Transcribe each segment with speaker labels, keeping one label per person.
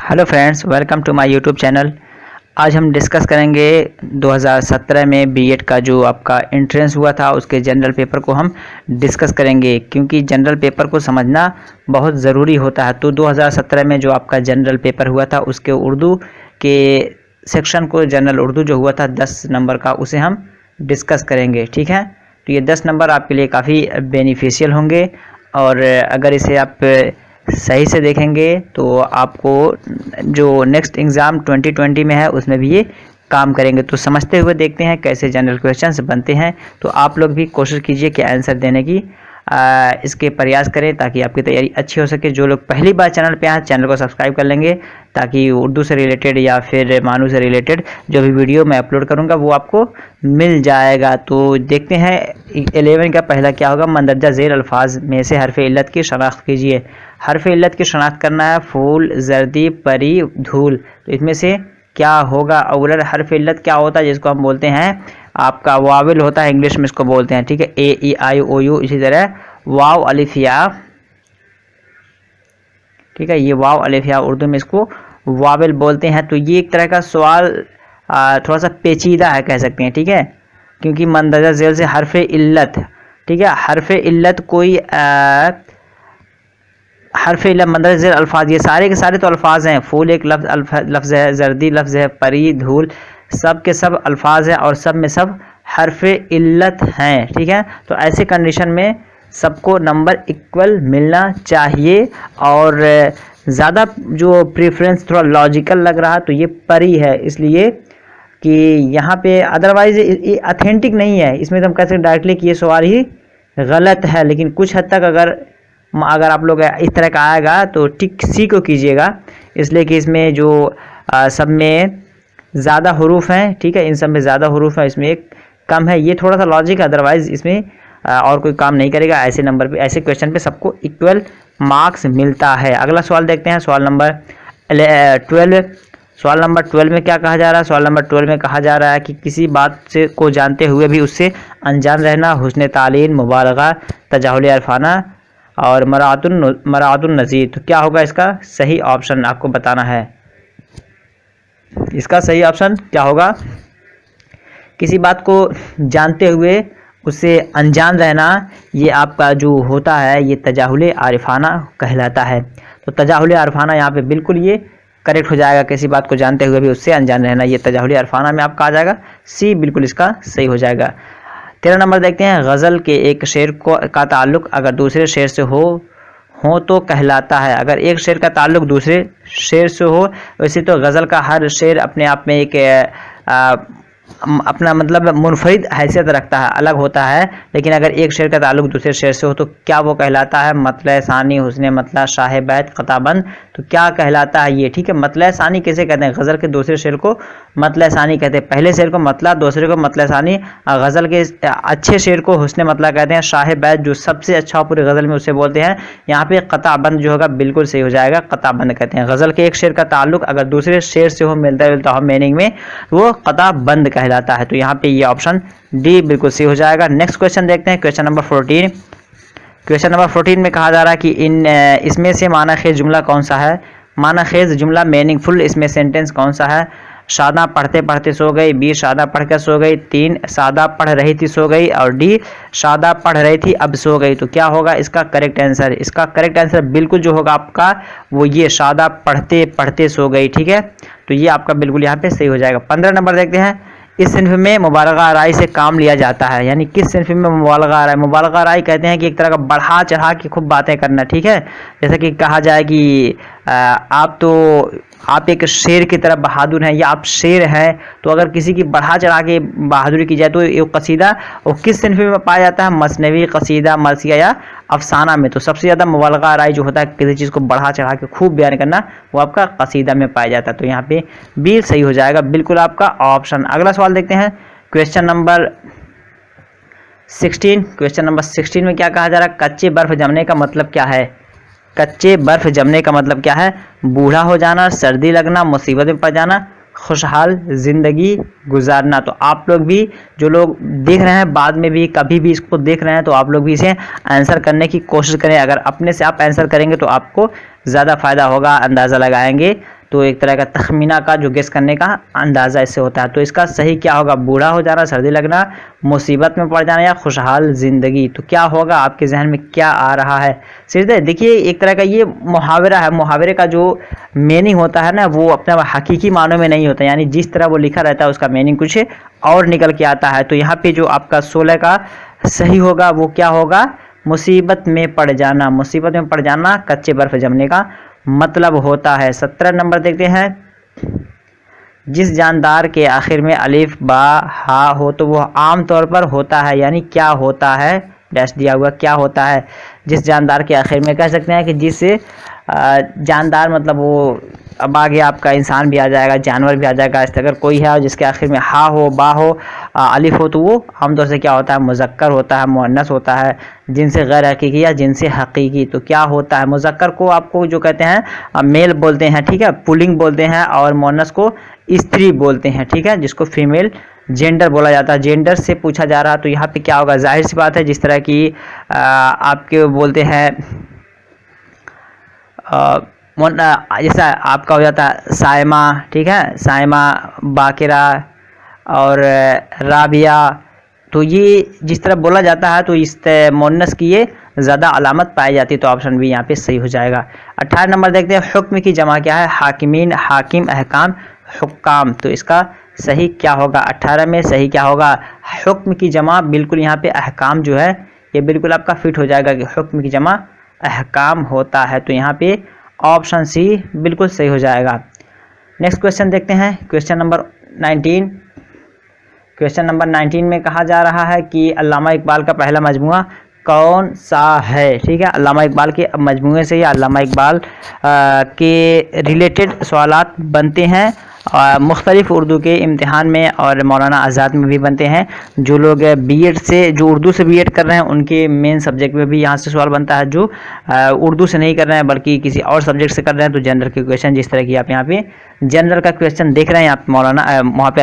Speaker 1: Hello friends, welcome to my YouTube channel. आज हम discuss करेंगे 2017 में बीएड का जो आपका एंट्रेंस हुआ था उसके जनरल पेपर को हम डिस्कस करेंगे, क्योंकि जनरल पेपर को समझना बहुत ज़रूरी होता है। तो 2017 में जो आपका जनरल पेपर हुआ था उसके उर्दू के सेक्शन को, जनरल उर्दू जो हुआ था 10 नंबर का, उसे हम डिस्कस करेंगे। ठीक है, तो ये 10 नंबर आपके लिए काफ़ी बेनिफिशियल होंगे और अगर इसे आप सही से देखेंगे तो आपको जो नेक्स्ट एग्ज़ाम 2020 में है उसमें भी ये काम करेंगे। तो समझते हुए देखते हैं कैसे जनरल क्वेश्चंस बनते हैं। तो आप लोग भी कोशिश कीजिए कि आंसर देने की इसके प्रयास करें ताकि आपकी तैयारी अच्छी हो सके। जो लोग पहली बार चैनल पे आए चैनल को सब्सक्राइब कर लेंगे ताकि उर्दू से रिलेटेड या फिर मानू से रिलेटेड जो भी वीडियो मैं अपलोड करूंगा वो आपको मिल जाएगा। तो देखते हैं 11 का पहला क्या होगा। मंदरजा ज़ेल अल्फाज में से हरफ इल्लत की शनाख्त कीजिए। हरफ इल्लत की शनाख्त करना है फूल, जर्दी, परी, धूल। तो इसमें से क्या होगा। अव्वल हरफ इल्लत क्या होता है, जिसको हम बोलते हैं आपका वाविल होता है, इंग्लिश में इसको बोलते हैं। ठीक है, ए ई आई ओ यू। इसी तरह वाव अलिफ या, ठीक है, ये वाव अलिफ या उर्दू में इसको वाविल बोलते हैं। तो ये एक तरह का सवाल थोड़ा सा पेचीदा है कह सकते हैं। ठीक है, क्योंकि मंदरजा ज़ेल से हरफ इल्लत, ठीक है, हरफ इल्लत कोई हरफ इल्लत मंदरजा ज़ेल अल्फाज, ये सारे के सारे तो अल्फाज हैं। फूल एक लफ्ज़ है, जर्दी लफ्ज़ है, परी, धूल, सब के सब अल्फाज हैं और सब में सब हरफ इल्लत हैं। ठीक है, तो ऐसे कंडीशन में सबको नंबर इक्वल मिलना चाहिए। और ज़्यादा जो प्रेफरेंस थोड़ा लॉजिकल लग रहा तो ये परी है, इसलिए कि यहाँ पे अदरवाइज ये अथेंटिक नहीं है। इसमें तो हम कह सकते डायरेक्टली कि ये सवाल ही गलत है, लेकिन कुछ हद तक अगर आप लोग इस तरह का आएगा तो टिक सी को कीजिएगा, इसलिए कि इसमें जो सब में ज़्यादा हरूफ हैं। ठीक है, इन सब में ज़्यादा हरूफ है, इसमें एक कम है। ये थोड़ा सा लॉजिक है, अदरवाइज इसमें और कोई काम नहीं करेगा। ऐसे नंबर पे, ऐसे क्वेश्चन पे सबको इक्वल मार्क्स मिलता है। अगला सवाल देखते हैं, सवाल नंबर 12। सवाल नंबर 12 में क्या कहा जा रहा है। सवाल नंबर 12 में कहा जा रहा है कि किसी बात से को जानते हुए भी उससे अनजान रहना, हुस्न तालीम, मुबालगा, तजाहुल अरफाना और मरातुन नज़ीर। तो क्या होगा इसका सही ऑप्शन, आपको बताना है। इसका सही ऑप्शन क्या होगा। किसी बात को जानते हुए उससे अनजान रहना, ये आपका जो होता है ये तजाहुल आरिफाना कहलाता है। तो तजाहुल आरिफाना यहाँ पे बिल्कुल ये करेक्ट हो जाएगा। किसी बात को जानते हुए भी उससे अनजान रहना, ये तजाहुल आरिफाना में आपका आ जाएगा। सी बिल्कुल इसका सही हो जाएगा। 13 नंबर देखते हैं, गज़ल के एक शेर का ताल्लुक़ अगर दूसरे शेर से हो तो कहलाता है। अगर एक शेर का ताल्लुक़ दूसरे शेर से हो, वैसे तो गज़ल का हर शेर अपने आप में एक अपना मतलब मुनफरिद हैसियत रखता है, अलग होता है। लेकिन अगर एक शेर का ताल्लुक़ दूसरे शेर से हो तो क्या वो कहलाता है मतला सानी, हुस्न मतला, शाह बैत, क़ताबंद। तो क्या कहलाता है ये। ठीक है, मतला सानी किसे कहते हैं। गज़ल के दूसरे शेर को मतला सानी कहते हैं। पहले शेर को मतला, दूसरे को मतला सानी। गज़ल के अच्छे शेर को हुस्न मतला कहते हैं। शाह बैत जो सबसे अच्छा हो पूरी गज़ल में उसे बोलते हैं। यहाँ पे क़ताबंद जो होगा बिल्कुल सही हो जाएगा, क़ताबंद कहते हैं। गज़ल के एक शेर का ताल्लुक़ अगर दूसरे शेर से हो, मिलता जुलता हो मीनिंग में, वो क़ताबंद कहलाता है। तो यहाँ पे ये ऑप्शन डी बिल्कुल सही हो जाएगा। नेक्स्ट क्वेश्चन देखते हैं, क्वेश्चन नंबर 14। क्वेश्चन नंबर 14 में कहा जा रहा है कि इसमें से माना खेज जुमला कौन सा है। माना खेज जुमला मीनिंगफुल इसमें सेंटेंस कौन सा है। शादा पढ़ते पढ़ते सो गई, बी शादा पढ़कर सो गई, 3 शादा पढ़ रही थी सो गई और डी शादा पढ़ रही थी अब सो गई। तो क्या होगा इसका करेक्ट आंसर। इसका करेक्ट आंसर बिल्कुल जो होगा आपका वो ये शादा पढ़ते पढ़ते सो गई। ठीक है, तो ये आपका बिल्कुल यहाँ पे सही हो जाएगा। 15 नंबर देखते हैं, इस सिन्फ में मुबालगा आराई से काम लिया जाता है। यानी किस सिन्फ में मुबालगा आराई। मुबालगा आराई कहते हैं कि एक तरह का बढ़ा चढ़ा के खूब बातें करना। ठीक है, जैसे कि कहा जाए कि आप एक शेर की तरह बहादुर हैं या आप शेर हैं। तो अगर किसी की बढ़ा चढ़ा के बहादुरी की जाए तो ये कसीदा वो किस सिन्फ में पाया जाता है। मसनवी, कसीदा, मरसिया या अफसाना में। तो सबसे ज़्यादा मुबालगा आराई जो होता है किसी चीज़ को बढ़ा चढ़ा के खूब बयान करना, वो आपका कसीदा में पाया जाता है। तो यहाँ पे बी सही हो जाएगा बिल्कुल आपका ऑप्शन। अगला सवाल देखते हैं, क्वेश्चन नंबर 16। क्वेश्चन नंबर 16 में क्या कहा जा रहा है। कच्चे बर्फ जमने का मतलब क्या है। कच्चे बर्फ जमने का मतलब क्या है। बूढ़ा हो जाना, सर्दी लगना, मुसीबत में पड़ जाना, खुशहाल ज़िंदगी गुजारना। तो आप लोग भी जो लोग देख रहे हैं, बाद में भी कभी भी इसको देख रहे हैं, तो आप लोग भी इसे आंसर करने की कोशिश करें। अगर अपने से आप आंसर करेंगे तो आपको ज़्यादा फ़ायदा होगा, अंदाज़ा लगाएंगे। तो एक तरह का तखमीना का जो गेस करने का अंदाज़ा इससे होता है। तो इसका सही क्या होगा? बूढ़ा हो जाना, सर्दी लगना, मुसीबत में पड़ जाना या खुशहाल ज़िंदगी। तो क्या होगा? आपके जहन में क्या आ रहा है? सीधे देखिए, एक तरह का ये मुहावरा है। मुहावरे का जो मीनिंग होता है ना, वो अपने हकीकी मानों में नहीं होता, यानी जिस तरह वो लिखा रहता है उसका मीनिंग कुछ और निकल के आता है। तो यहाँ पे जो आपका 16 का सही होगा वो क्या होगा? मुसीबत में पड़ जाना। मुसीबत में पड़ जाना कच्चे बर्फ जमने का मतलब होता है। 17 नंबर देखते हैं। जिस जानदार के आखिर में अलिफ बा हा हो तो वो आम तौर पर होता है, यानी क्या होता है? डैश दिया हुआ क्या होता है। जिस जानदार के आखिर में कह सकते हैं कि जिस जानदार मतलब वो, अब आगे आपका इंसान भी आ जाएगा, जानवर भी आ जाएगा। इस अगर कोई है और जिसके आखिर में हा हो, बा हो, अलिफ हो तो वो आमतौर से क्या होता है? मुज़क्कर होता है, मुअन्नस होता है। जिनसे गैर हकीकी या जिनसे हकीकी। तो क्या होता है? मुज़क्कर को आपको जो कहते हैं मेल बोलते हैं, ठीक है, पुलिंग बोलते हैं, और मुअन्नस को स्त्री बोलते हैं, ठीक है, जिसको फीमेल जेंडर बोला जाता है। जेंडर से पूछा जा रहा, तो यहाँ पे क्या होगा? जाहिर सी बात है, जिस तरह की आपके बोलते हैं जैसा आपका हो जाता है सायमा, ठीक है, सायमा, बाकिरा और राबिया। तो ये जिस तरह बोला जाता है तो इस मुअन्नस की ये ज़्यादा अलामत पाई जाती है। तो ऑप्शन बी यहाँ पे सही हो जाएगा। 18 नंबर देखते हैं। हुक्म की जमा क्या है? हाकिमीन, हाकिम, अहकाम, हुक्काम। तो इसका सही क्या होगा? 18 में सही क्या होगा? हुक्म की जमा बिल्कुल यहाँ पे अहकाम जो है ये बिल्कुल आपका फिट हो जाएगा कि हुक्म की जमा अहकाम होता है। तो यहाँ पे ऑप्शन सी बिल्कुल सही हो जाएगा। नेक्स्ट क्वेश्चन देखते हैं। Question number 19। क्वेश्चन नंबर 19 में कहा जा रहा है कि अल्लामा इकबाल का पहला मजमूआ कौन सा है? ठीक है, अल्लामा इकबाल के मजमूए से या अल्लामा इकबाल के रिलेटेड सवालात बनते हैं मुख्तलिफ उर्दू के इम्तिहान में और मौलाना आज़ाद में भी बनते हैं। जो लोग बीएड से, जो उर्दू से बीएड कर रहे हैं, उनके मेन सब्जेक्ट में भी यहाँ से सवाल बनता है। जो उर्दू से नहीं कर रहे हैं बल्कि किसी और सब्जेक्ट से कर रहे हैं, तो जनरल के क्वेश्चन, जिस तरह की आप यहाँ पे जनरल का क्वेश्चन देख रहे हैं, आप मौलाना वहाँ पे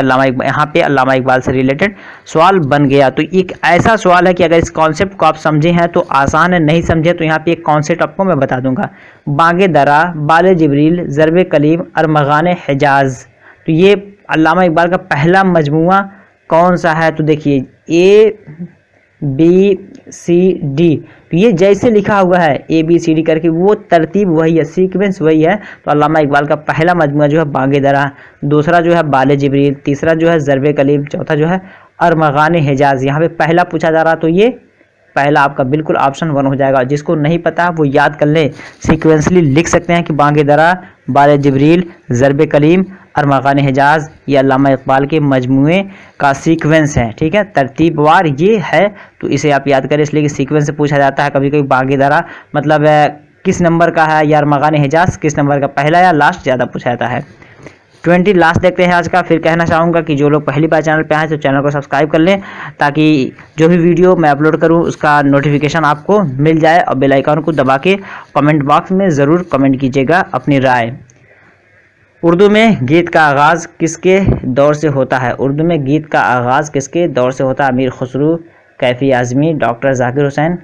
Speaker 1: अल्लामा इकबाल से रिलेटेड सवाल बन गया। तो एक ऐसा सवाल है कि अगर इस कॉन्सेप्ट को आप समझे हैं तो आसान है, नहीं समझे तो यहाँ पे एक कॉन्सेप्ट आपको मैं बता दूंगा। बागे दरा, बाले जिब्रील, ज़रबे कलीम, अरमगान हिजाज। तो ये अल्लामा इकबाल का पहला मजमूआ कौन सा है? तो देखिए ABCD। तो ये जैसे लिखा हुआ है ABCD करके, वो तरतीब वही है, सीक्वेंस वही है। तो अल्लामा इकबाल का पहला मजमूआ जो है बागे दरा, दूसरा जो है बाले जिब्रील, तीसरा जो है ज़रबे कलीम, चौथा जो है अरमगान हिजाज। यहाँ पे पहला पूछा जा रहा, तो ये पहला आपका बिल्कुल ऑप्शन 1 हो जाएगा। जिसको नहीं पता वो याद कर ले, सीक्वेंसली लिख सकते हैं कि बागे दरा, बाले जिब्रील, ज़रबे कलीम, अरमगान हिजाज, ये अल्लामा इकबाल के मजमूए का सीक्वेंस है, ठीक है, तरतीबवार ये है। तो इसे आप याद करें, इसलिए कि सीक्वेंस से पूछा जाता है। कभी कभी बागे दरा मतलब किस नंबर का है, या अरमगान हिजाज किस नंबर का, पहला या लास्ट, ज़्यादा पूछा जाता है। 20 लास्ट देखते हैं आज का। फिर कहना चाहूँगा कि जो लोग पहली बार चैनल पे आए तो चैनल को सब्सक्राइब कर लें, ताकि जो भी वीडियो मैं अपलोड करूँ उसका नोटिफिकेशन आपको मिल जाए। और बेल आइकन को दबा के कमेंट बॉक्स में ज़रूर कमेंट कीजिएगा अपनी राय। उर्दू में गीत का आगाज़ किसके दौर से होता है? उर्दू में गीत का आगाज़ किसके दौर से होता है? अमीर खुसरू, कैफ़ी आज़मी, डॉक्टर ज़ाकिर हुसैन,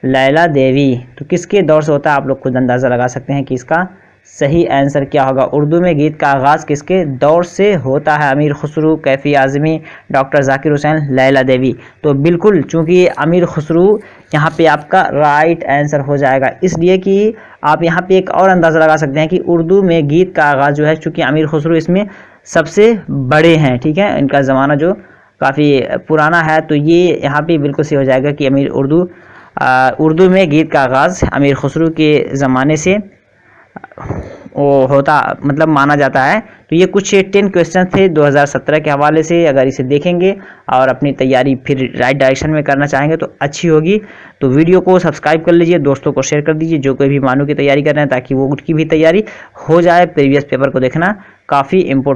Speaker 1: लैला देवी। तो किसके दौर से होता है? आप लोग खुद अंदाज़ा लगा सकते हैं कि इसका सही आंसर क्या होगा। उर्दू में गीत का आगाज़ किसके दौर से होता है? अमीर खुसरू, कैफ़ी आज़मी, डॉक्टर ज़ाकिर हुसैन, लैला देवी। तो बिल्कुल, चूँकि अमीर खुसरू यहाँ पे आपका राइट आंसर हो जाएगा, इसलिए कि आप यहाँ पे एक और अंदाज़ा लगा सकते हैं कि उर्दू में गीत का आगाज़ जो है, चूँकि अमीर खुसरू इसमें सबसे बड़े हैं, ठीक है, इनका ज़माना जो काफ़ी पुराना है। तो ये यहाँ पे बिल्कुल सही हो जाएगा कि उर्दू में गीत का आगाज़ अमीर खुसरू के ज़माने से वो होता, मतलब माना जाता है। तो ये कुछ 10 क्वेश्चन थे 2017 के हवाले से। अगर इसे देखेंगे और अपनी तैयारी फिर राइट डायरेक्शन में करना चाहेंगे तो अच्छी होगी। तो वीडियो को सब्सक्राइब कर लीजिए, दोस्तों को शेयर कर दीजिए जो कोई भी मानू की तैयारी कर रहे हैं, ताकि वो उनकी भी तैयारी हो जाए। प्रीवियस पेपर को देखना काफ़ी इम्पोर्टेंट